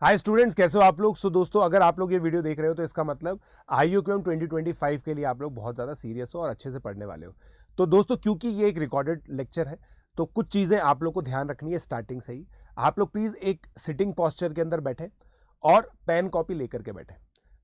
Hi students, कैसे हो आप लोग। दोस्तों, अगर आप लोग ये वीडियो देख रहे हो तो इसका मतलब IUQM 2025 के लिए आप लोग बहुत ज़्यादा सीरियस हो और अच्छे से पढ़ने वाले हो। तो दोस्तों, क्योंकि ये एक रिकॉर्डेड लेक्चर है तो कुछ चीज़ें आप लोग को ध्यान रखनी है स्टार्टिंग से ही। आप लोग प्लीज़ एक सिटिंग पॉस्चर के अंदर बैठे और पेन कॉपी लेकर के बैठे।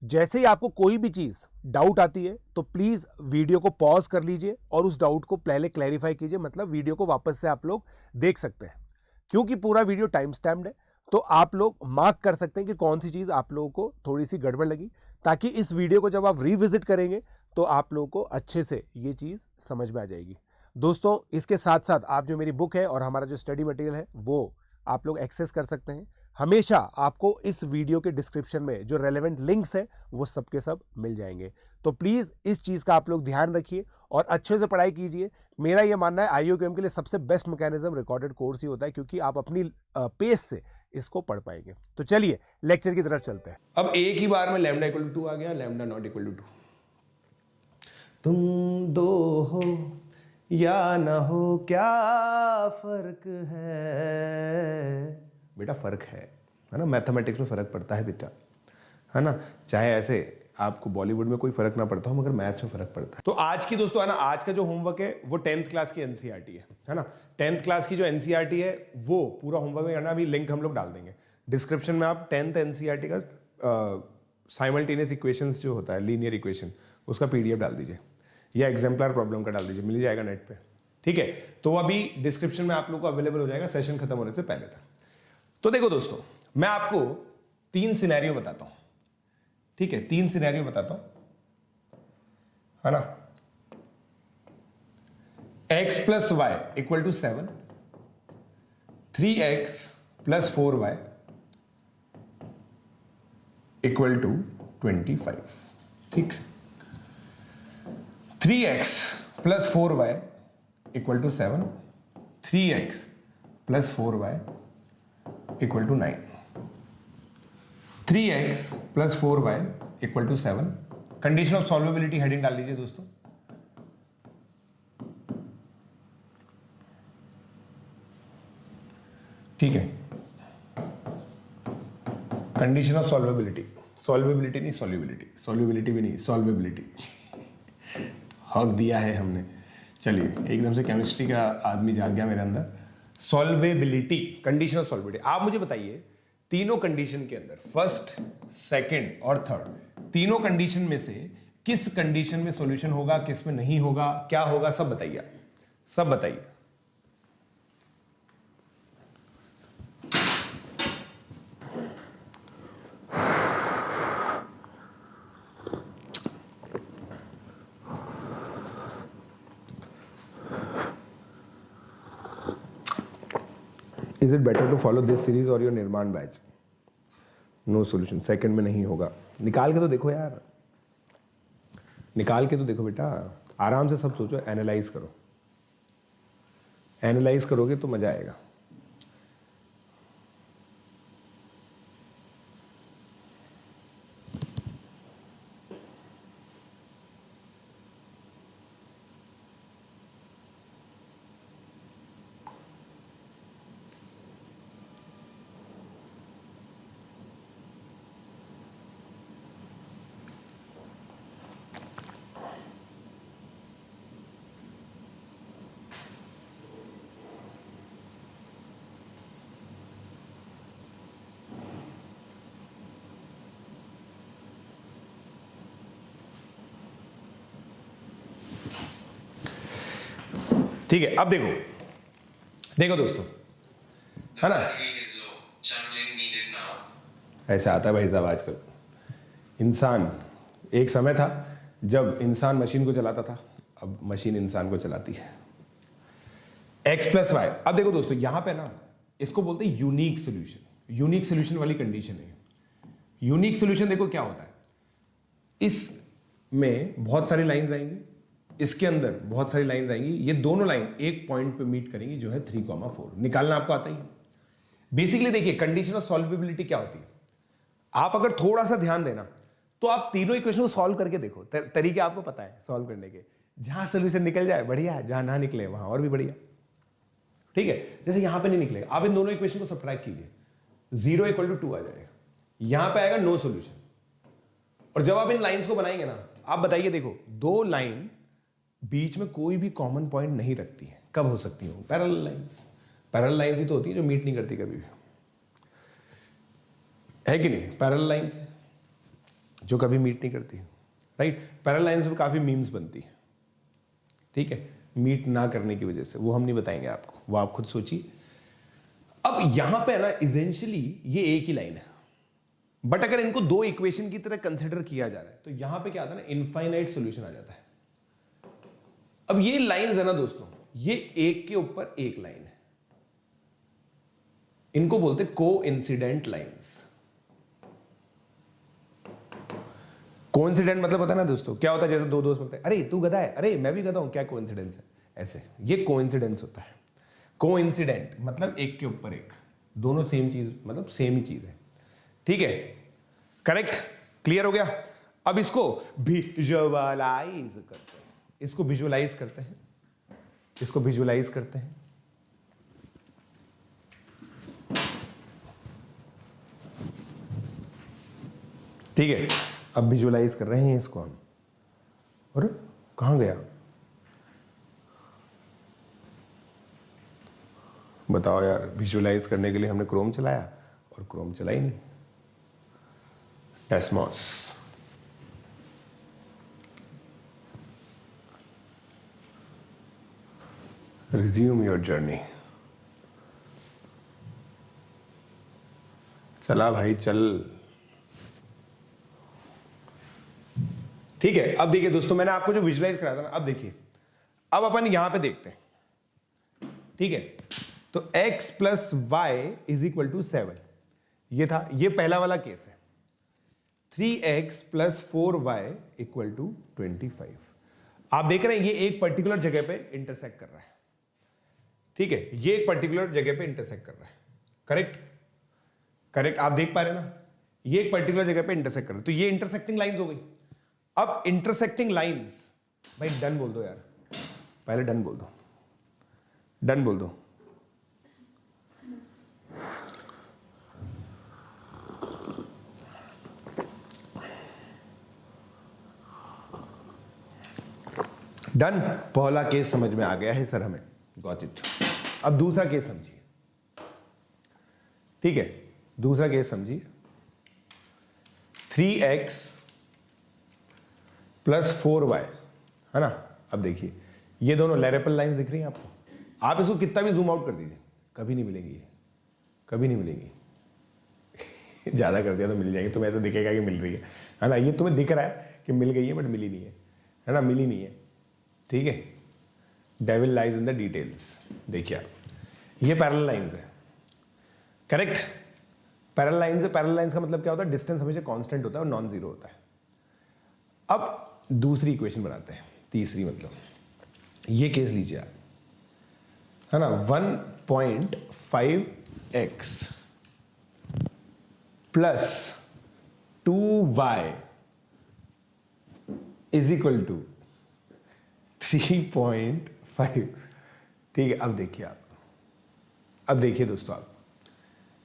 जैसे ही आपको कोई भी चीज़ डाउट आती है तो प्लीज़ वीडियो को पॉज कर लीजिए और उस डाउट को पहले क्लैरिफाई कीजिए, मतलब वीडियो को वापस से आप लोग देख सकते हैं। क्योंकि पूरा वीडियो टाइम स्टैम्प्ड है तो आप लोग मार्क कर सकते हैं कि कौन सी चीज़ आप लोगों को थोड़ी सी गड़बड़ लगी, ताकि इस वीडियो को जब आप रिविजिट करेंगे तो आप लोगों को अच्छे से ये चीज़ समझ में आ जाएगी। दोस्तों, इसके साथ साथ आप जो मेरी बुक है और हमारा जो स्टडी मटेरियल है वो आप लोग एक्सेस कर सकते हैं। हमेशा आपको इस वीडियो के डिस्क्रिप्शन में जो रेलेवेंट लिंक्स है वो सबके सब मिल जाएंगे। तो प्लीज़ इस चीज़ का आप लोग ध्यान रखिए और अच्छे से पढ़ाई कीजिए। मेरा ये मानना है IUQM के लिए सबसे बेस्ट मैकेनिज्म रिकॉर्डेड कोर्स ही होता है, क्योंकि आप अपनी पेस से इसको पढ़ पाएंगे। तो चलिए लेक्चर की तरफ चलते हैं। अब एक ही बार में लैम्डा इक्वल टू 2 आ गया, लैम्डा नॉट इक्वल टू 2। तुम दो हो या ना हो क्या फर्क है बेटा, फर्क है ना। मैथमेटिक्स में फर्क पड़ता है बेटा, है ना। चाहे ऐसे आपको बॉलीवुड में कोई फर्क ना पड़ता हो मगर मैथ्स में फर्क पड़ता है। तो आज की दोस्तों है ना, आज का जो होमवर्क है वो 10th क्लास की NCERT है ना। 10th क्लास की जो NCERT है वो पूरा होमवर्क में करना। अभी लिंक हम लोग डाल देंगे डिस्क्रिप्शन में। आप 10th NCERT का साइमल्टेनियस इक्वेशंस जो होता है, लीनियर इक्वेशन, उसका PDF डाल दीजिए या एग्जाम्पलर प्रॉब्लम का डाल दीजिए, मिल जाएगा नेट पे। ठीक है, तो अभी डिस्क्रिप्शन में आप लोग को अवेलेबल हो जाएगा सेशन खत्म होने से पहले तक। तो देखो दोस्तों, मैं आपको 3 सिनेरियो बताता हूं। ठीक है, 3 सिनेरियो बताता हूं, है ना। x plus y equal to 7, 3x plus 4y equal to 25। ठीक, 3x plus 4y equal to 7, 3x plus 4y equal to 9, 3x plus 4y equal to 7। Condition of solvability heading डाल लीजिए दोस्तों। ठीक है, कंडीशन ऑफ सॉल्वेबिलिटी, सॉल्वेबिलिटी नहीं solubility, solubility भी नहीं सॉल्वेबिलिटी, हक दिया है हमने। चलिए, एकदम से केमिस्ट्री का आदमी जाग गया मेरे अंदर। सॉल्वेबिलिटी, कंडीशन ऑफ सॉल्वेबिलिटी। आप मुझे बताइए, तीनों कंडीशन के अंदर, फर्स्ट, सेकंड और थर्ड, तीनों कंडीशन में से किस कंडीशन में सॉल्यूशन होगा, किस में नहीं होगा, क्या होगा, सब बताइए, सब बताइए। Is it better to follow this series or your निर्माण बैच? नो सॉल्यूशन, सेकंड में नहीं होगा। निकाल के तो देखो यार, निकाल के तो देखो बेटा, आराम से सब सोचो, एनालाइज करो। एनालाइज करोगे तो मजा आएगा। ठीक है, अब देखो, देखो दोस्तों, है ना, ऐसा आता है भाई साहब आजकल। इंसान, एक समय था जब इंसान मशीन को चलाता था, अब मशीन इंसान को चलाती है। x plus y. अब देखो दोस्तों, यहां पे ना इसको बोलते हैं यूनिक सोल्यूशन। यूनिक सोल्यूशन वाली कंडीशन है। यूनिक सोल्यूशन देखो क्या होता है, इसमें बहुत सारी लाइंस आएंगी, इसके अंदर बहुत सारी लाइंस आएंगी, ये दोनों लाइन एक पॉइंट पे मीट करेंगी जो है 3,4। निकालना आपको आता ही है। बेसिकली देखिए, कंडीशन ऑफ सॉल्वेबिलिटी क्या होती है, आप अगर थोड़ा सा ध्यान देना तो आप तीनों इक्वेशन को सॉल्व करके देखो। तरीके आपको पता है सॉल्व करने के, जहां सोल्यूशन निकल जाए बढ़िया, जहां ना निकले वहां और भी बढ़िया। ठीक है, जैसे यहां पे नहीं निकलेगा, आप इन दोनों इक्वेशन को सब्ट्रैक्ट कीजिए, 0 = 2 आ जाएगा। यहां पे आएगा नो सॉल्यूशन। और जब आप इन लाइंस को बनाएंगे ना, आप बताइए, देखो दो लाइन बीच में कोई भी कॉमन पॉइंट नहीं रखती है, कब हो सकती है? Parallel lines. पैरेलल लाइंस ही तो होती है जो मीट नहीं करती कभी भी, है कि नहीं? पैरेलल लाइंस जो कभी मीट नहीं करती, राइट? पैरेलल लाइंस में काफी मीम्स बनती है, ठीक है, मीट ना करने की वजह से, वो हम नहीं बताएंगे आपको, वो आप खुद सोचिए। अब यहां पे है ना, इसेंशियली ये एक ही लाइन है, बट अगर इनको दो इक्वेशन की तरह कंसिडर किया जा रहा है तो यहां पे क्या आता है ना, इनफाइनाइट सॉल्यूशन आ जाता है। अब ये लाइंस है ना दोस्तों, ये एक के ऊपर एक लाइन है, इनको बोलते हैं कोइंसिडेंट लाइंस। कोइंसिडेंट मतलब होता है ना दोस्तों, क्या होता है? जैसे दो दोस्त बोलते हैं, अरे तू गधा है, अरे मैं भी गधा हूं, क्या कोइंसिडेंस है? ऐसे ये कोइंसिडेंस होता है। कोइंसिडेंट मतलब एक के ऊपर एक, दोनों सेम चीज, मतलब सेम ही चीज है, ठीक है? करेक्ट? क्लियर हो गया? अब इसको विजुअलाइज करते हैं, इसको विजुअलाइज करते हैं, इसको विजुअलाइज करते हैं। ठीक है, अब विजुअलाइज कर रहे हैं इसको हम। और कहां गया? बताओ यार, विजुअलाइज करने के लिए हमने क्रोम चलाया और क्रोम चला ही नहीं। एस्मॉस, रिज्यूम योर जर्नी। चला भाई चल। ठीक है, अब देखिए दोस्तों, मैंने आपको जो विजुअलाइज कराया था ना, अब देखिए, अब अपन यहां पे देखते हैं, ठीक है? तो x plus y is equal to 7, ये था, ये पहला वाला केस है। 3x plus 4y equal to 25। आप देख रहे हैं ये एक पर्टिकुलर जगह पे इंटरसेक्ट कर रहा है, ठीक है? ये एक पर्टिकुलर जगह पे इंटरसेक्ट कर रहा है, करेक्ट? करेक्ट, आप देख पा रहे हैं ना, ये एक पर्टिकुलर जगह पे इंटरसेक्ट कर रहा है, तो ये इंटरसेक्टिंग लाइंस हो गई। अब इंटरसेक्टिंग लाइंस, भाई डन बोल दो यार, पहले डन बोल दो, डन बोल दो। डन, पहला केस समझ में आ गया है सर हमें, गॉट इट। अब दूसरा केस समझिए, ठीक है? दूसरा केस समझिए, 3x प्लस 4y, है ना? अब देखिए, ये दोनों लैरेपल लाइंस दिख रही हैं आपको, आप इसको कितना भी जूम आउट कर दीजिए, कभी नहीं मिलेंगी, ये कभी नहीं मिलेंगी। ज्यादा कर दिया तो मिल जाएंगे, तुम्हें ऐसा दिखेगा कि मिल रही है ना? ये तुम्हें दिख रहा है कि मिल गई है, बट मिली नहीं है ना? मिली नहीं है, ठीक है? Devil lies in the details. देखिए आप, ये पैरेलल लाइंस है, करेक्ट? पैरेलल लाइंस है, पैरेलल लाइंस का मतलब क्या होता है? डिस्टेंस हमेशा कांस्टेंट होता है और नॉन जीरो होता है। अब दूसरी इक्वेशन बनाते हैं, तीसरी, मतलब ये केस लीजिए आप, है ना? 1.5x plus 2y is equal to 3.5, ठीक है? अब देखिए आप, अब देखिए दोस्तों, आप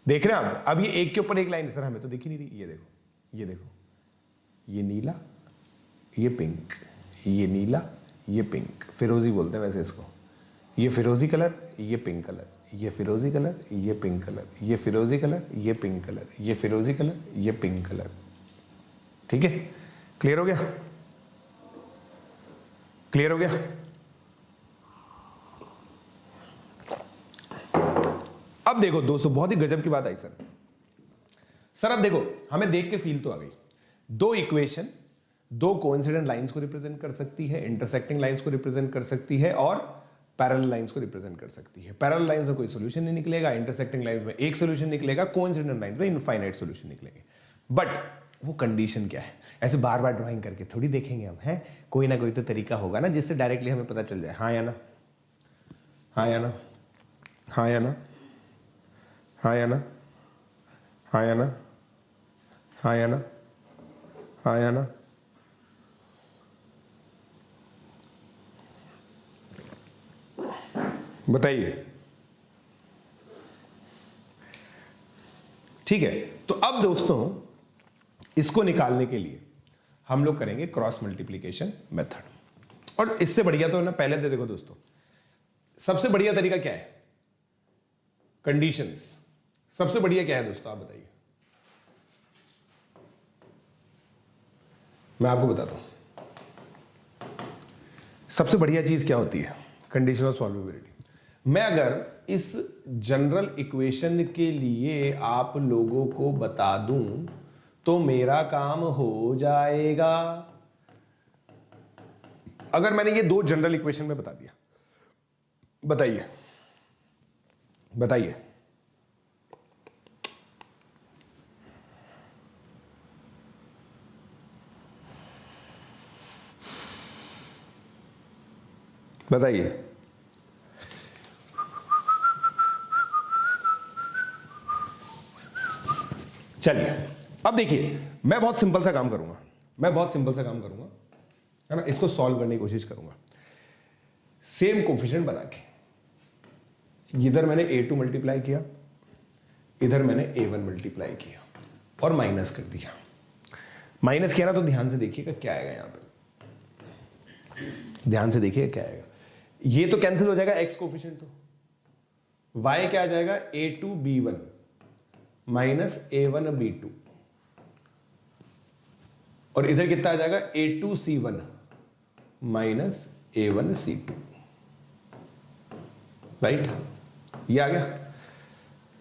देख रहे हैं आप, अब ये एक के ऊपर एक लाइन है सर, हमें तो दिख ही नहीं रही। ये देखो, ये देखो, ये नीला, ये पिंक, ये नीला, ये पिंक, फिरोजी बोलते हैं वैसे इसको। ये फिरोजी कलर, ये पिंक कलर, ये फिरोजी कलर, ये पिंक कलर, ये फिरोजी कलर, ये पिंक कलर, ये फिरोजी कलर, ये पिंक कलर, ठीक है? क्लियर हो गया? क्लियर हो गया? अब देखो दोस्तों, बहुत ही गजब की बात आई सर। सर अब देखो, हमें देख के फील तो आ गई, दो इक्वेशन दो कोइंसिडेंट लाइंस को रिप्रेजेंट कर सकती है, इंटरसेक्टिंग लाइंस को रिप्रेजेंट कर सकती है, और पैरेलल लाइंस को रिप्रेजेंट कर सकती है। पैरेलल लाइंस में कोई सोल्यूशन नहीं निकलेगा, इंटरसेक्टिंग लाइंस में एक सोल्यूशन निकलेगा, कोइंसिडेंट लाइंस में इनफाइनाइट सोल्यूशन निकलेंगे। बट वो कंडीशन क्या है? ऐसे बार बार ड्राइंग करके थोड़ी देखेंगे हम, हैं? कोई ना कोई तो तरीका होगा ना जिससे डायरेक्टली हमें पता चल जाए, हाँ या ना, हाँ या ना, हाँ या ना, हाँ या ना, हाँ या ना, हाँ या ना, हाँ या ना। बताइए, ठीक है? तो अब दोस्तों इसको निकालने के लिए हम लोग करेंगे क्रॉस मल्टीप्लीकेशन मेथड। और इससे बढ़िया तो ना, पहले दे देखो दोस्तों, सबसे बढ़िया तरीका क्या है? कंडीशंस। सबसे बढ़िया क्या है दोस्तों, आप बताइए। मैं आपको बताता हूं सबसे बढ़िया चीज क्या होती है, कंडीशनल सॉल्वेबिलिटी। मैं अगर इस जनरल इक्वेशन के लिए आप लोगों को बता दूं तो मेरा काम हो जाएगा। अगर मैंने ये दो जनरल इक्वेशन में बता दिया, बताइए बताइए, बताइए। चलिए अब देखिए, मैं बहुत सिंपल सा काम करूंगा, है ना। इसको सॉल्व करने की कोशिश करूंगा। सेम कोफिशिएंट बना के, इधर मैंने a2 मल्टीप्लाई किया, इधर मैंने a1 मल्टीप्लाई किया और माइनस कर दिया। माइनस किया ना, तो ध्यान से देखिएगा क्या आएगा यहां पे, ध्यान से देखिएगा क्या आएगा। ये तो कैंसिल हो जाएगा x कोफिशिएंट, तो y क्या आ जाएगा, a2 b1 minus a1 b2, और इधर कितना आ जाएगा, a2 c1 minus a1 c2। Right, ये आ गया,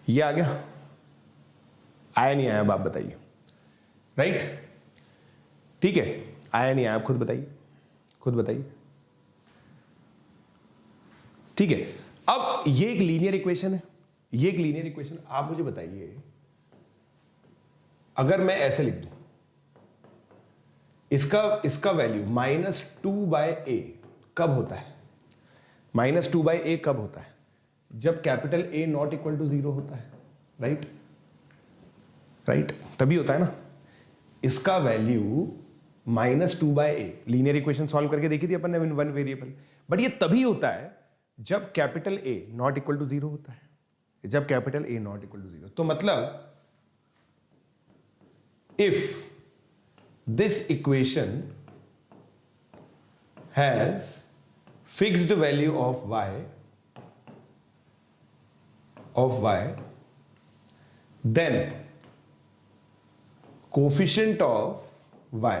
ये आ गया, आया नहीं आया, अब आप बताइए। राइट, ठीक है, आया नहीं आया, आप खुद बताइए, खुद बताइए। ठीक है, अब ये एक लीनियर इक्वेशन है, ये एक लीनियर इक्वेशन। आप मुझे बताइए, अगर मैं ऐसे लिख दूं, इसका वैल्यू -2/a कब होता है? -2/a कब होता है? जब capital A not equal to 0 होता है। राइट, राइट, तभी होता है ना। इसका value -2/a, linear equation solve करके देखी थी अपन ने, वन वेरिएबल। बट ये तभी होता है जब capital A not equal to 0 होता है, जब capital A not equal to 0। तो मतलब if this equation has fixed value of y, then coefficient of y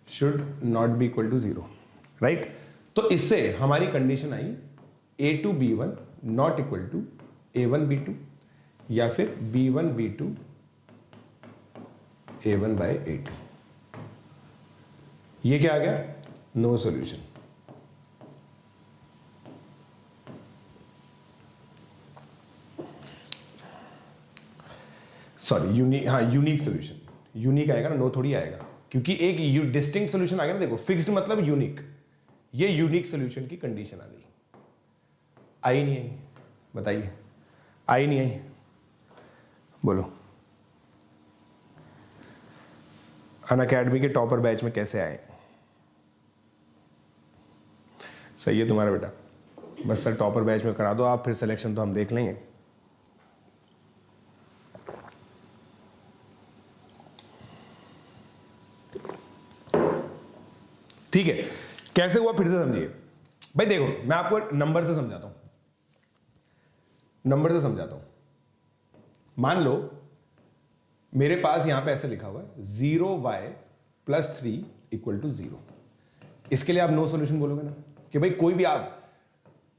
should not be equal to 0। Right, तो इससे हमारी कंडीशन आई a2 b1 not equal to a1 b2, या फिर b1 b2 a1/a2। ये क्या आ गया, नो सॉल्यूशन। सॉरी, यूनिक, हाँ यूनिक सॉल्यूशन, यूनिक आएगा ना, नो थोड़ी आएगा, क्योंकि एक डिस्टिंक्ट सॉल्यूशन आ गया ना। देखो, फिक्स्ड मतलब यूनिक, ये यूनिक सॉल्यूशन की कंडीशन आ गई। आई नहीं आई, बताइए, आई नहीं आई, बोलो। अनअकैडमी के टॉपर बैच में कैसे आए? सही है तुम्हारा बेटा, बस सर टॉपर बैच में करा दो आप, फिर सिलेक्शन तो हम देख लेंगे। ठीक है, कैसे हुआ फिर से समझिए भाई। देखो, मैं आपको नंबर से समझाता हूं, नंबर से समझाता हूं। मान लो मेरे पास यहां पे ऐसे लिखा हुआ है 0y + 3 = 0। इसके लिए आप नो सॉल्यूशन बोलोगे ना, कि भाई कोई भी आप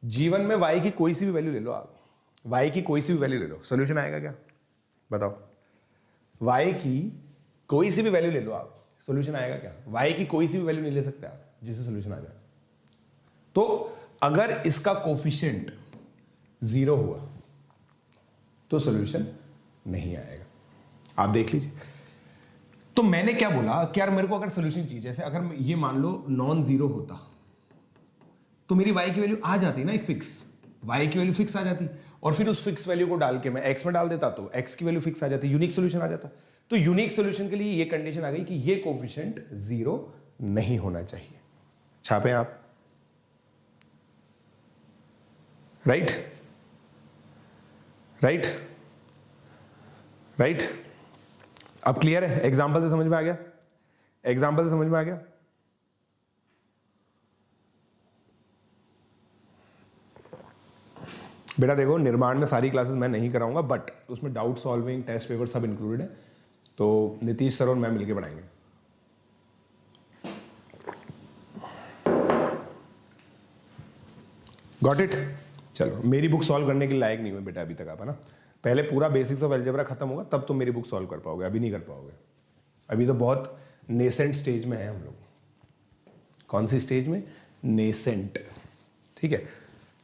जीवन में y की कोई सी भी वैल्यू ले लो, आप y की कोई सी भी वैल्यू ले लो, सॉल्यूशन आएगा क्या? बताओ, y की कोई सी भी वैल्यू ले लो आप, सॉल्यूशन आएगा क्या? y की कोई सी भी वैल्यू नहीं ले सकते आप जिससे सॉल्यूशन आ जाए। तो अगर इसका कोफिशिएंट 0 हुआ तो सॉल्यूशन नहीं आएगा, आप देख लीजिए। तो मैंने क्या बोला कि यार मेरे को अगर सॉल्यूशन चाहिए, जैसे अगर ये मान लो नॉन जीरो होता तो मेरी y की वैल्यू आ जाती ना, एक फिक्स y की वैल्यू फिक्स आ जाती, और फिर उस फिक्स वैल्यू को डाल के मैं x में डाल देता तो x की वैल्यू फिक्स आ जाती, यूनिक सॉल्यूशन आ जाता। तो यूनिक सॉल्यूशन के लिए ये कंडीशन आ गई कि ये कोफिशिएंट 0 नहीं होना चाहिए। छापे आप, राइट, राइट, राइट। अब क्लियर है? एग्जाम्पल से समझ में आ गया? एग्जाम्पल से समझ में आ गया? बेटा देखो, निर्माण में सारी क्लासेस मैं नहीं कराऊंगा, बट उसमें डाउट सॉल्विंग, टेस्ट पेपर सब इंक्लूडेड है, तो नीतीश सर और मैं मिलकर पढ़ाएंगे। Got it? चलो, मेरी बुक सॉल्व करने के लायक नहीं हुए बेटा अभी तक आप, है ना? पहले पूरा बेसिक्स ऑफ अलजेब्रा खत्म होगा तब तुम मेरी बुक सॉल्व कर पाओगे, अभी नहीं कर पाओगे। अभी तो बहुत नेसेंट स्टेज में है हम लोग। कौन सी स्टेज में? नेसेंट। ठीक है,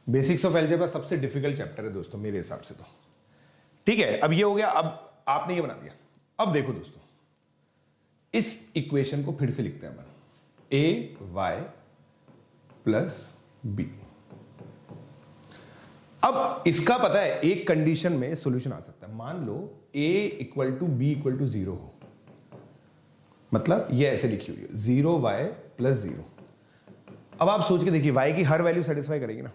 बेसिक्स ऑफ अलजेब्रा सबसे डिफिकल्ट चैप्टर है दोस्तों मेरे हिसाब से तो। ठीक है, अब ये हो गया, अब आपने ये बना दिया। अब देखो दोस्तों, इस इक्वेशन को फिर से लिखते हैं अपन, ए वाई प्लस बी। अब इसका पता है एक कंडीशन में सॉल्यूशन आ सकता है। मान लो a equal to b equal to 0 हो, मतलब ये ऐसे लिखी हुई है 0y प्लस 0। अब आप सोच के देखिए, y की हर वैल्यू सेटिस्फाई करेगी ना?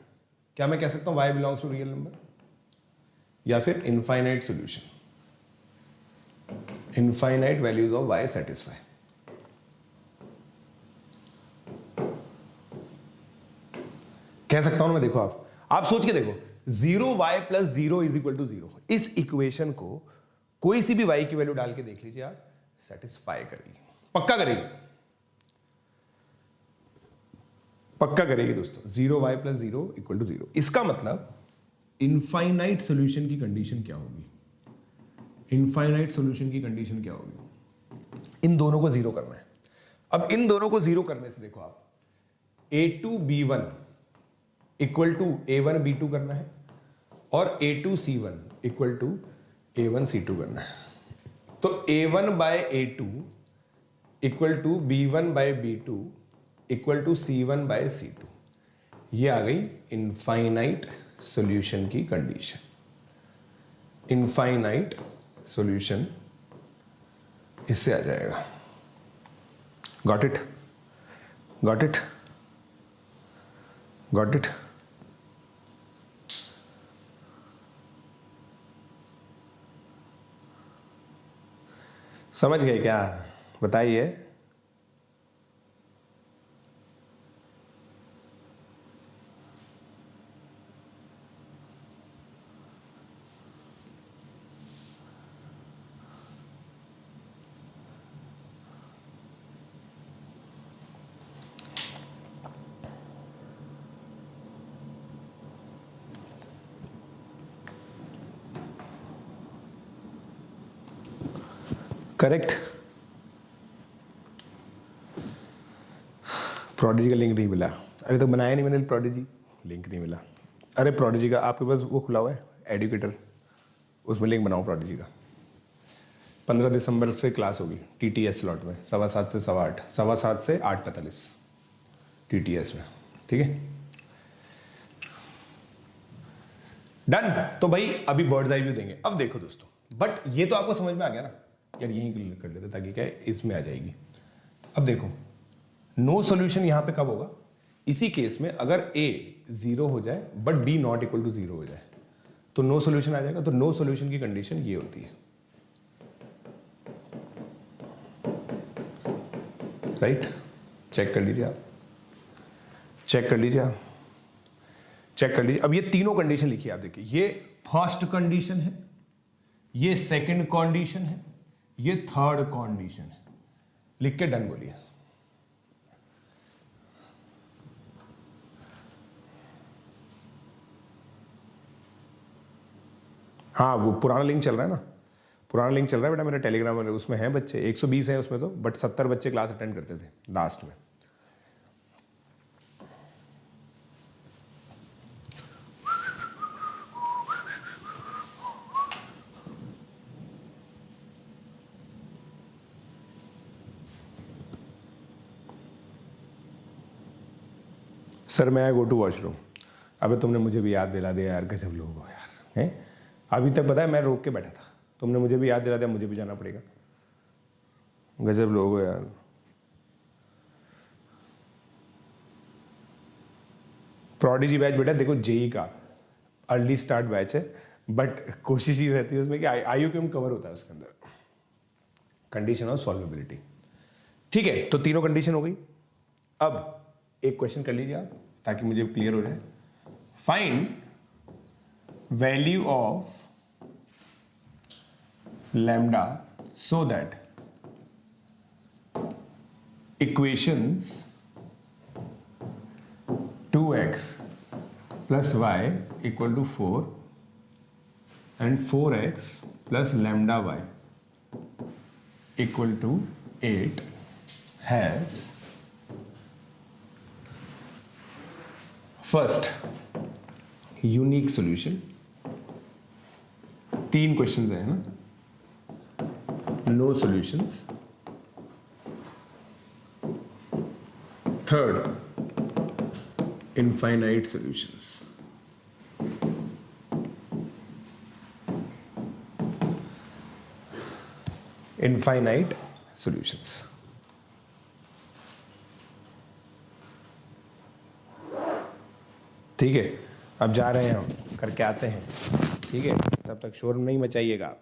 क्या मैं कह सकता हूं y belongs to real number, या फिर infinite solution, infinite values of y satisfy. कह सकता हूं मैं? देखो आप सोच के देखो, 0y plus 0 is equal to 0। इस इक्वेशन को कोई सी भी y की वैल्यू डाल के देख लीजिए आप, सेटिस्फाई करेगी, पक्का करेगी, पक्का करेगी दोस्तों। 0y plus 0 equal to 0। इसका मतलब इनफाइनाइट सॉल्यूशन की कंडीशन क्या होगी? इनफाइनाइट सॉल्यूशन की कंडीशन क्या होगी? इन दोनों को जीरो करना है। अब इन दोनों को जीरो करने से देखो आप, a2b1 इक्वल टू a1b2 करना है, और a2c1 इक्वल टू a1c2 करना है। तो a1 by a2 equal to b1 by b2 equal to c1 by c2। ये आ गई इनफाइनाइट सॉल्यूशन की कंडीशन। इनफाइनाइट सॉल्यूशन इससे आ जाएगा। Got it? Got it? Got it? समझ गए क्या? बताइए। करेक्ट। प्रोडिजी का लिंक नहीं मिला अभी तक, बनाया नहीं मैंने प्रोडिजी, लिंक नहीं मिला। अरे प्रोडिजी का आपके पास वो खुला हुआ है एडुकेटर, उसमें लिंक बनाओ प्रोडिजी का। 15 दिसंबर से क्लास होगी TTS स्लॉट में, 7:15 से 8:15, 7:15 से 8:45 TTS में। ठीक है, डन। तो भाई अभी बर्ड्स आई व्यू देंगे। अब देखो दोस्तों, बट ये तो आपको समझ में आ गया ना यार, यहीं क्लियर कर लेते ताकि क्या है इसमें आ जाएगी। अब देखो, नो सॉल्यूशन यहां पे कब होगा? इसी केस में अगर a 0 हो जाए but b not equal to 0 हो जाए तो नो सॉल्यूशन आ जाएगा। तो नो सॉल्यूशन की कंडीशन ये होती है, राइट? चेक कर लीजिए आप, चेक कर लीजिए आप, चेक कर लीजिए। अब ये तीनों कंडीशन लिखिए आप, देखिए ये फर्स्ट कंडीशन है, ये सेकंड कंडीशन है, ये थर्ड कंडीशन है। लिख के डन बोलिए। हाँ, वो पुराना लिंक चल रहा है ना, पुराना लिंक चल रहा है बेटा मेरा टेलीग्राम में, उसमें है बच्चे 120 हैं उसमें तो, बट 70 बच्चे क्लास अटेंड करते थे लास्ट में। सर मैं गो टू वॉशरूम। अबे तुमने मुझे भी याद दिला दिया यार, गजब लोग हो यार, हैं? अभी तक पता है मैं रोक के बैठा था, तुमने मुझे भी याद दिला दिया, मुझे भी जाना पड़ेगा। गजब लोग हो यार। प्रोडिजी बैच बेटा देखो जेई का अर्ली स्टार्ट बैच है, बट कोशिश ही रहती है उसमें कि IUQM कवर होता है उसके अंदर। Condition of solvability. ठीक है, तो तीनों कंडीशन हो गई। अब एक क्वेश्चन कर लीजिए आप ताकि मुझे क्लियर हो जाए। Find value of lambda so that equations 2x plus y equal to 4 and 4x plus lambda y equal to 8 has first unique solution। तीन क्वेश्चंस हैं ना, no solutions. Third infinite solutions। infinite solutions। ठीक है, अब जा रहे हैं हम, करके आते हैं। ठीक है, तब तक शोर नहीं मचाइएगा।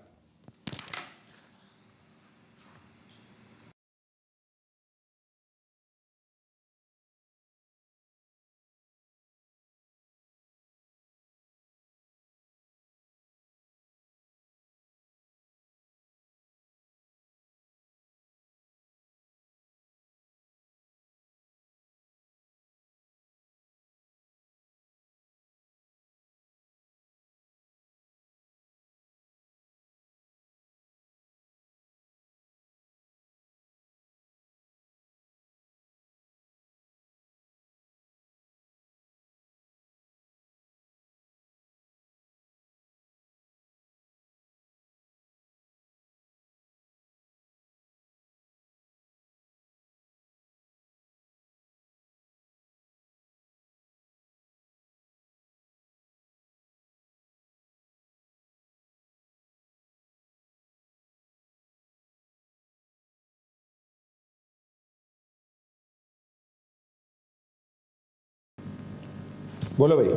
बोलो भाई।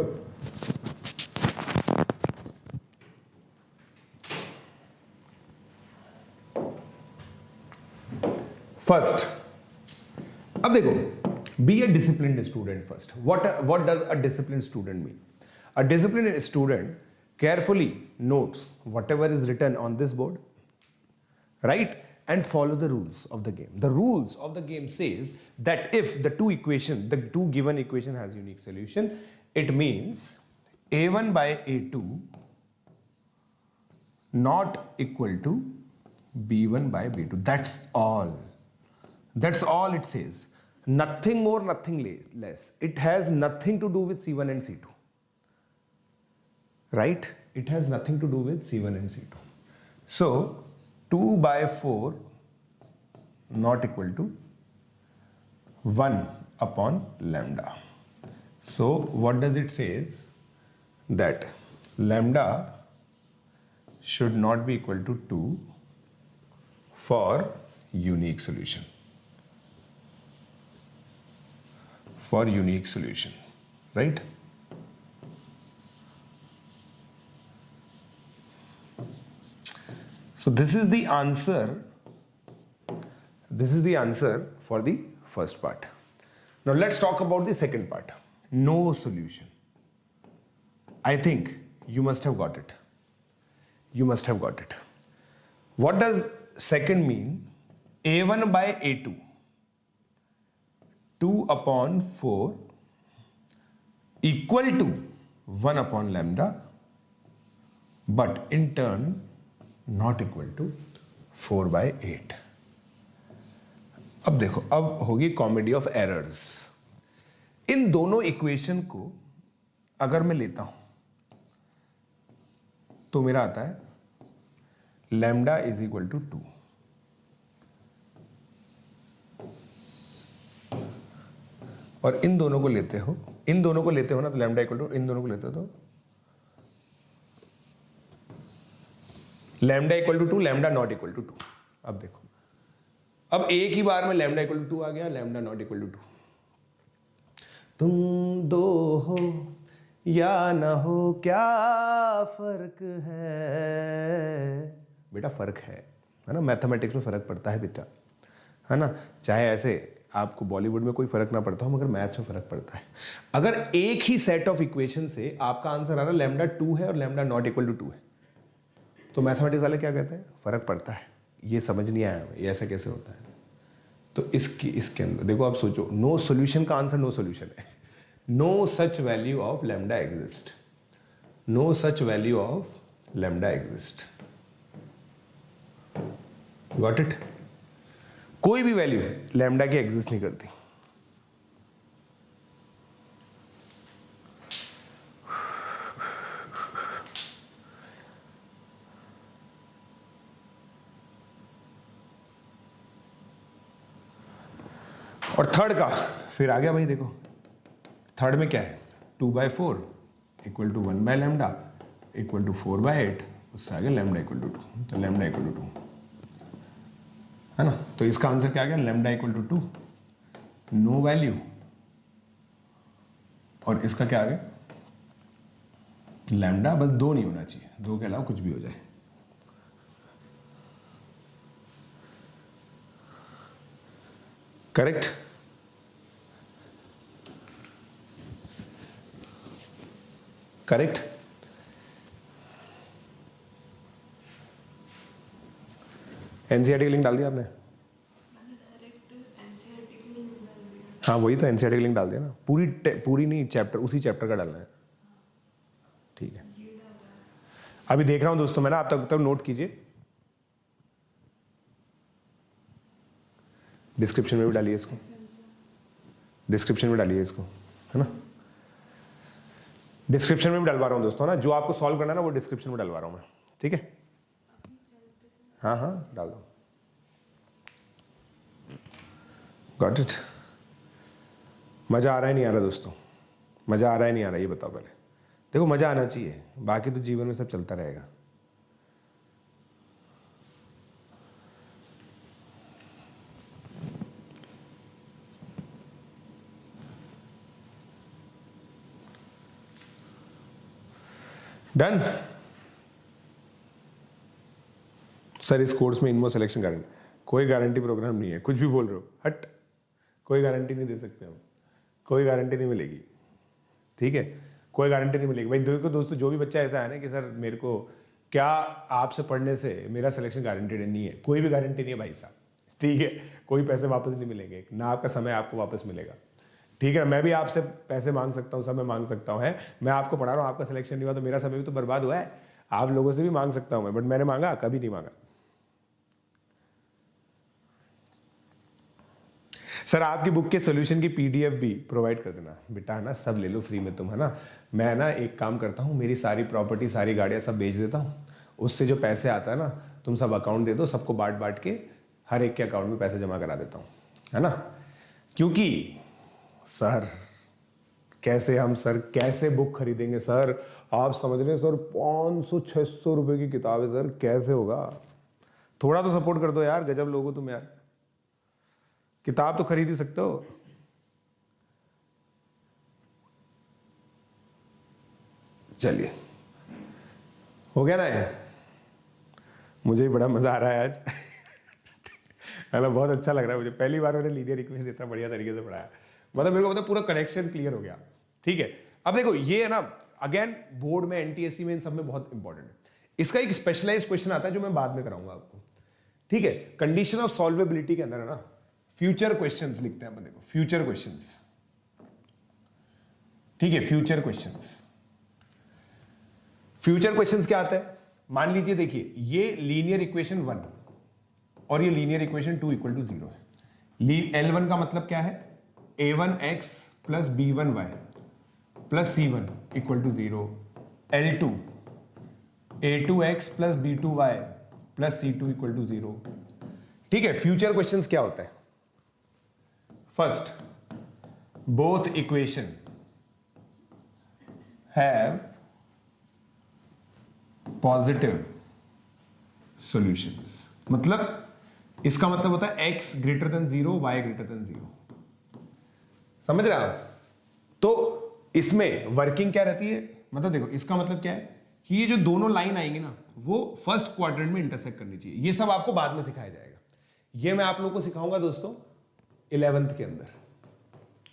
फर्स्ट, अब देखो, be a disciplined student first. What does a disciplined student mean? A disciplined student carefully notes whatever is written on this board, right, and follow the rules of the game. The rules of the game says that if the two given equation has unique solution, it means a1 by a2 not equal to b1 by b2. That's all. That's all it says. Nothing more, nothing less. It has nothing to do with c1 and c2. Right? It has nothing to do with c1 and c2. So 2 by 4 not equal to 1 upon lambda. So what does it says? That lambda should not be equal to 2 for unique solution. For unique solution, right? So this is the answer. This is the answer for the first part. Now let's talk about the second part. No solution. I think you must have got it. You must have got it. What does second mean? a1 by a2. 2 upon 4 equal to 1 upon lambda, but in turn not equal to 4 by 8. अब देखो, अब होगी comedy of errors. इन दोनों equation को अगर मैं लेता हूं तो मेरा आता है लैम्डा इज इक्वल टू 2, और इन दोनों को लेते हो ना तो लैम्डा इक्वल टू, इन दोनों को लेते हो तो lambda equal to 2, lambda not equal to 2। अब देखो, अब एक ही बार में लैम्डा इक्वल टू 2 आ गया, लैम्डा नॉट इक्वल टू 2। तुम दो हो या ना हो क्या फर्क है? बेटा फर्क है, है ना, मैथमेटिक्स में फर्क पड़ता है बेटा, है ना। चाहे ऐसे आपको बॉलीवुड में कोई फर्क ना पड़ता हो, मगर मैथ्स में फर्क पड़ता है। अगर एक ही सेट ऑफ इक्वेशन से आपका आंसर आ रहा है लैम्डा 2 है और लैम्डा नॉट इक्वल टू 2 है, तो मैथमेटिक्स वाले क्या कहते हैं, फर्क पड़ता है, ये समझ नहीं आया हमें, ये ऐसे कैसे होता है। तो इसके अंदर देखो, आप सोचो, नो सॉल्यूशन का आंसर नो सॉल्यूशन है। No such value of lambda exist, no such value of lambda exist, got it. कोई भी वैल्यू लैम्डा की एग्जिस्ट नहीं करती। और थर्ड का फिर आ गया भाई, देखो थर्ड में क्या है, 2/4 equal to 1 by lambda equal to 4/8, उससे आगे लैम्डा इक्वल टू 2, तो लैम्डा इक्वल टू 2 है ना। तो इसका आंसर क्या आ गया, lambda equal to 2, no value, और इसका क्या आ गया, लैम्डा बस 2 नहीं होना चाहिए, 2 के अलावा कुछ भी हो जाए। करेक्ट। करेक्ट। एनसीईआरटी की लिंक डाल दिया आपने? हाँ वही तो, एनसीईआरटी की लिंक डाल दिया ना, पूरी नहीं, चैप्टर, उसी चैप्टर का डालना है, ठीक है। अभी देख रहा हूं दोस्तों मैं ना, आप तक नोट कीजिए, डिस्क्रिप्शन में भी डालिए इसको, डिस्क्रिप्शन में डालिए इसको, है ना, डिस्क्रिप्शन में भी डलवा रहा हूं दोस्तों ना, जो आपको सॉल्व करना है ना वो डिस्क्रिप्शन में डलवा रहा हूं मैं, ठीक है। हाँ हाँ डाल दो, गॉट इट। मजा आ रहा है नहीं आ रहा दोस्तों, मजा आ रहा है नहीं आ रहा, ये बताओ पहले। देखो मजा आना चाहिए, बाकी तो जीवन में सब चलता रहेगा। डन। सर इस कोर्स में इनमो सिलेक्शन गारंटी, कोई गारंटी प्रोग्राम नहीं है, कुछ भी बोल रहे हो, हट, कोई गारंटी नहीं दे सकते हम, कोई गारंटी नहीं मिलेगी, ठीक है, कोई गारंटी नहीं मिलेगी भाई। देखो दोस्तों, जो भी बच्चा ऐसा है ना कि सर मेरे को क्या आपसे पढ़ने से मेरा सिलेक्शन गारंटीड नहीं है, कोई भी गारंटी नहीं है भाई साहब, ठीक है। कोई पैसे वापस नहीं मिलेंगे ना, आपका समय आपको वापस मिलेगा, ठीक है। मैं भी आपसे पैसे मांग सकता हूँ, समय मांग सकता हूँ, है, मैं आपको पढ़ा रहा हूँ, आपका सिलेक्शन नहीं हुआ तो मेरा समय भी तो बर्बाद हुआ है। आप लोगों से भी मांग सकता हूँ मैं, बट मैंने मांगा कभी नहीं मांगा। सर आपकी बुक के सोल्यूशन की पीडीएफ भी प्रोवाइड कर देना बेटा, है ना, सब ले लो फ्री में तुम, है ना। मैं ना एक काम करता हूँ, मेरी सारी प्रॉपर्टी, सारी गाड़ियाँ सब बेच देता हूँ, उससे जो पैसे आता है ना, तुम सब अकाउंट दे दो, सबको बांट बांट के हर एक के अकाउंट में पैसे जमा करा देता हूँ, है ना। क्योंकि सर कैसे हम, सर कैसे बुक खरीदेंगे सर, आप समझ रहे हैं सर, 500-600 रुपए की किताब है सर, कैसे होगा। थोड़ा तो सपोर्ट कर दो यार, गजब लोग हो तुम यार, किताब तो खरीद ही सकते हो। चलिए हो गया ना ये, मुझे भी बड़ा मजा आ रहा है आज है ना, बहुत अच्छा लग रहा है मुझे, पहली बार मैंने लीनियर इक्वेशन इतना बढ़िया तरीके से पढ़ाया, मतलब मेरे को पता पूरा कनेक्शन क्लियर हो गया, ठीक है। अब देखो ये है ना, अगेन बोर्ड में, एनटीएससी में, इन सब में बहुत इंपॉर्टेंट है। इसका एक स्पेशलाइज्ड क्वेश्चन आता है जो मैं बाद में कराऊंगा आपको, ठीक है। कंडीशन ऑफ सॉल्वेबिलिटी के अंदर है ना, फ्यूचर क्वेश्चंस लिखते हैं अपन, देखो फ्यूचर क्वेश्चंस, ठीक है, फ्यूचर क्वेश्चंस। फ्यूचर क्वेश्चंस क्या आता है, मान लीजिए देखिए ये लीनियर इक्वेशन 1 और ये लीनियर इक्वेशन 2 इक्वल टू 0 है। L1 का मतलब क्या है, a1x plus b1y plus c1 equal to 0, L2 a2x plus b2y plus c2 equal to 0, ठीक है। फ्यूचर क्वेश्चंस क्या होता है, first both equation have positive solutions, मतलब इसका मतलब होता है x greater than 0, y greater than 0, समझ रहे आप। तो इसमें वर्किंग क्या रहती है, मतलब देखो इसका मतलब क्या है, कि ये जो दोनों लाइन आएंगे ना वो फर्स्ट क्वाड्रेंट में इंटरसेक्ट करनी चाहिए। ये सब आपको बाद में सिखाया जाएगा, ये मैं आप लोगों को सिखाऊंगा दोस्तों 11th के अंदर,